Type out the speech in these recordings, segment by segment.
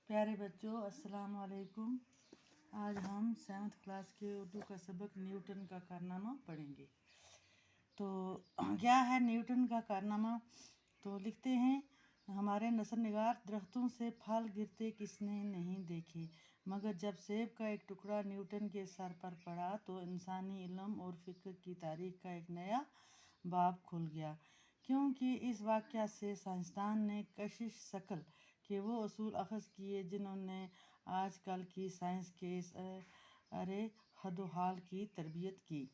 प्यारे बच्चों, अस्सलाम वालेकुम। आज हम 7th क्लास के उर्दू का सबक न्यूटन का कारनामा पढ़ेंगे। तो क्या है न्यूटन का कारनामा? तो लिखते हैं, हमारे नसरनिगार दरख्तों से फल गिरते किसने नहीं देखे, मगर जब सेब का एक टुकड़ा न्यूटन के सर पर पड़ा तो इंसानी इल्म और फ़िक्र की तारीख का एक नया बाब खुल गया। क्योंकि इस वाक़या से साइंसदान ने कशिश शकल के वो असूल अख़ज़ किए जिन्होंने आजकल की साइंस के इस अरे हदोहाल की तरबियत की।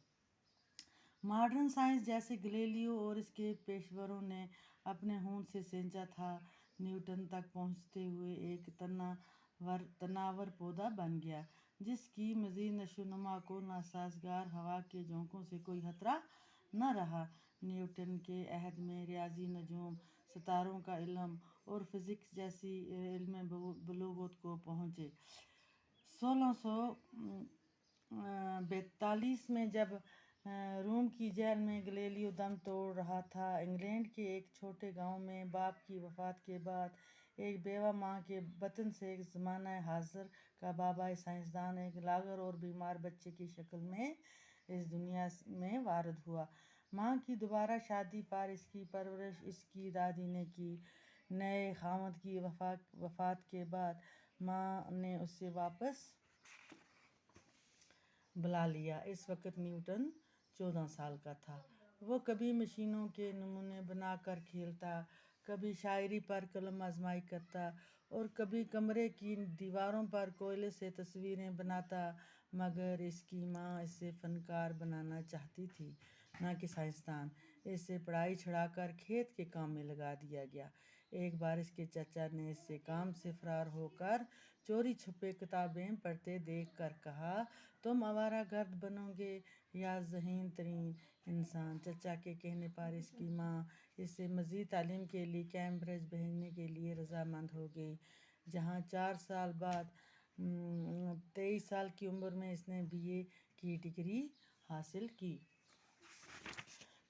मॉडर्न साइंस जैसे गैलीलियो और इसके पेशवरों ने अपने होंठ से सींचा था, न्यूटन तक पहुँचते हुए एक तनावर पौधा बन गया जिसकी मज़ीद नशोनुमा को नासाजगार हवा के झोंकों से कोई खतरा न रहा। न्यूटन के अहद में रियाजी, नजूम, सितारों का इल्म और फिज़िक्स जैसी इल्म बलूगत को पहुँचे। 1642 में जब रोम की जेल में गैलीलियो दम तोड़ रहा था, इंग्लैंड के एक छोटे गांव में बाप की वफ़ात के बाद एक बेवा माँ के बतन से एक ज़माना हाज़िर का बाबा साइंसदान एक लागर और बीमार बच्चे की शक्ल में इस दुनिया में वारद हुआ। माँ की दोबारा शादी पर इसकी परवरिश इसकी दादी ने की। नए खामद की वफ़ात के बाद माँ ने उसे वापस बुला लिया। इस वक्त न्यूटन 14 साल का था। वो कभी मशीनों के नमूने बनाकर खेलता, कभी शायरी पर कलम आजमाई करता और कभी कमरे की दीवारों पर कोयले से तस्वीरें बनाता, मगर इसकी माँ इसे फ़नकार बनाना चाहती थी, ना कि साइंसदान। इसे पढ़ाई छुड़ाकर खेत के काम में लगा दिया गया। एक बार इसके चाचा ने इसे काम से फरार होकर चोरी छुपे किताबें पढ़ते देख कर कहा, तुम आवारागर्द बनोगे या ज़हीन तरीन इंसान। चचा के कहने पर इसकी माँ इसे मज़ीद तालीम के लिए कैम्ब्रिज भेजने के लिए रजामंद हो गई, जहाँ 4 साल बाद 23 साल की उम्र में इसने BA की डिग्री हासिल की।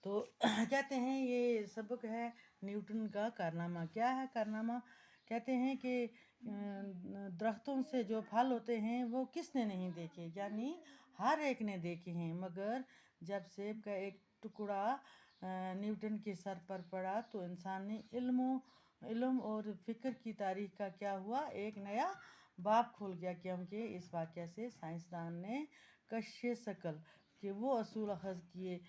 तो कहते हैं ये सबक है न्यूटन का कारनामा। क्या है कारनामा? कहते हैं कि दरख्तों से जो फल होते हैं वो किसने नहीं देखे, यानी हर एक ने देखे हैं, मगर जब सेब का एक टुकड़ा न्यूटन के सर पर पड़ा तो इंसानी इल्म और फ़िक्र की तारीख का क्या हुआ, एक नया बाब खुल गया। क्योंकि इस वाक़या से साइंसदान ने कशिश शकल के वो असूल अख़ज़ किए।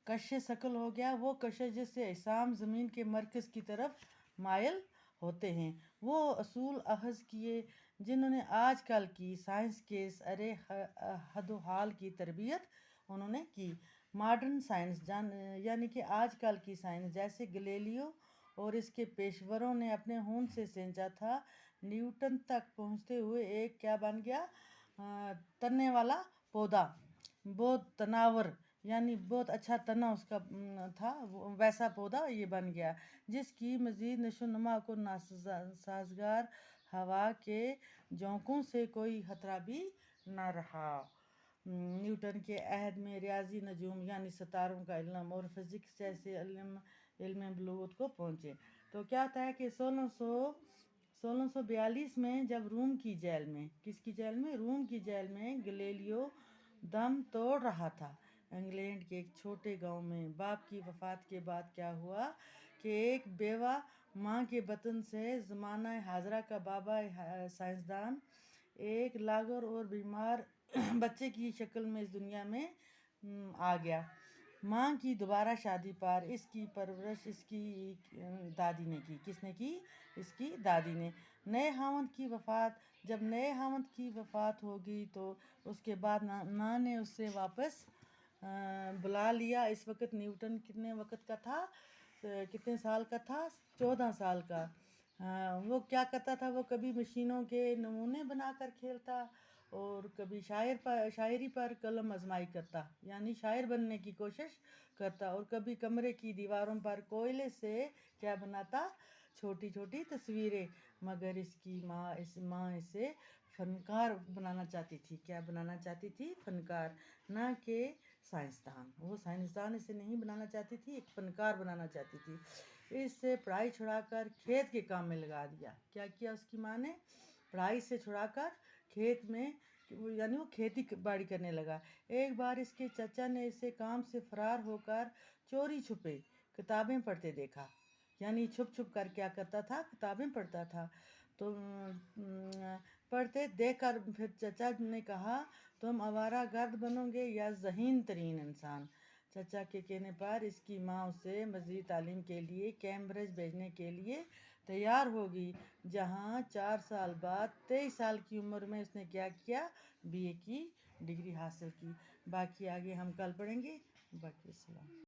कशिश शकल हो गया वो कशिश जिससे अजसाम ज़मीन के मरकज़ की तरफ मायल होते हैं। वो असूल अख़ज़ किए जिन्होंने आजकल की साइंस के इस अरे हदोहाल की तरबियत उन्होंने की। मॉडर्न साइंस यानी कि आजकल की साइंस जैसे गैलीलियो और इसके पेशवरों ने अपने होंठ से सींचा था, न्यूटन तक पहुँचते हुए एक क्या बन गया, तनने वाला पौधा, बहुत तनावर यानी बहुत अच्छा तना उसका था, वैसा पौधा ये बन गया जिसकी मज़ीद नशोनुमा को नासाजगार हवा के झोंकों से कोई खतरा भी न रहा। न्यूटन के अहद में रियाजी, नजूम यानी सितारों का इल्म और फिज़िक्स जैसे इल्म बलूगत को पहुँचे। तो क्या होता है कि 1642 में जब रोम की जेल में, किसकी जेल में, रोम की जेल में गैलीलियो दम तोड़ रहा था, इंग्लैंड के एक छोटे गांव में बाप की वफ़ात के बाद क्या हुआ कि एक बेवा माँ के बतन से ज़माना हाज़रा का बाबा साइंसदान एक लागर और बीमार बच्चे की शक्ल में इस दुनिया में आ गया। माँ की दोबारा शादी पर इसकी परवरिश इसकी दादी ने की। किसने की? इसकी दादी ने। जब नए हामद की वफ़ात होगी तो उसके बाद माँ ने उससे वापस बुला लिया। इस वक्त न्यूटन कितने वक्त का था, कितने साल का था? 14 साल का। वो क्या करता था, वो कभी मशीनों के नमूने बनाकर खेलता और कभी शायरी पर कलम आजमाई करता, यानी शायर बनने की कोशिश करता, और कभी कमरे की दीवारों पर कोयले से क्या बनाता, छोटी छोटी तस्वीरें। मगर इसकी माँ इसे फ़नकार बनाना चाहती थी। क्या बनाना चाहती थी? फ़नकार, ना कि سائنسدان، وہ سائنسدان اسے نہیں بنانا چاہتی تھی، ایک فنکار بنانا چاہتی تھی۔ اس سے پڑھائی چھڑا کر کھیت کے کام میں لگا دیا۔ کیا کیا اس کی ماں نے؟ پڑھائی سے چھڑا کر کھیت میں، یعنی وہ کھیتی باڑی کرنے لگا۔ ایک بار اس کے چچا نے اسے کام سے فرار ہو کر چوری چھپے کتابیں پڑھتے دیکھا، یعنی چھپ چھپ کر کیا کرتا تھا؟ کتابیں پڑھتا تھا۔ تو پڑھتے دیکھ کر پھر چچا نے کہا تم آوارہ گرد بنو گے یا ذہین ترین انسان۔ چچا کے کہنے پر اس کی ماں اسے مزید تعلیم کے لیے کیمبرج بھیجنے کے لیے تیار ہوگی، جہاں 4 سال بعد 23 سال کی عمر میں اس نے کیا کیا؟ BA کی ڈگری حاصل کی۔ باقی آگے ہم کل پڑھیں گے۔ باقی السلام۔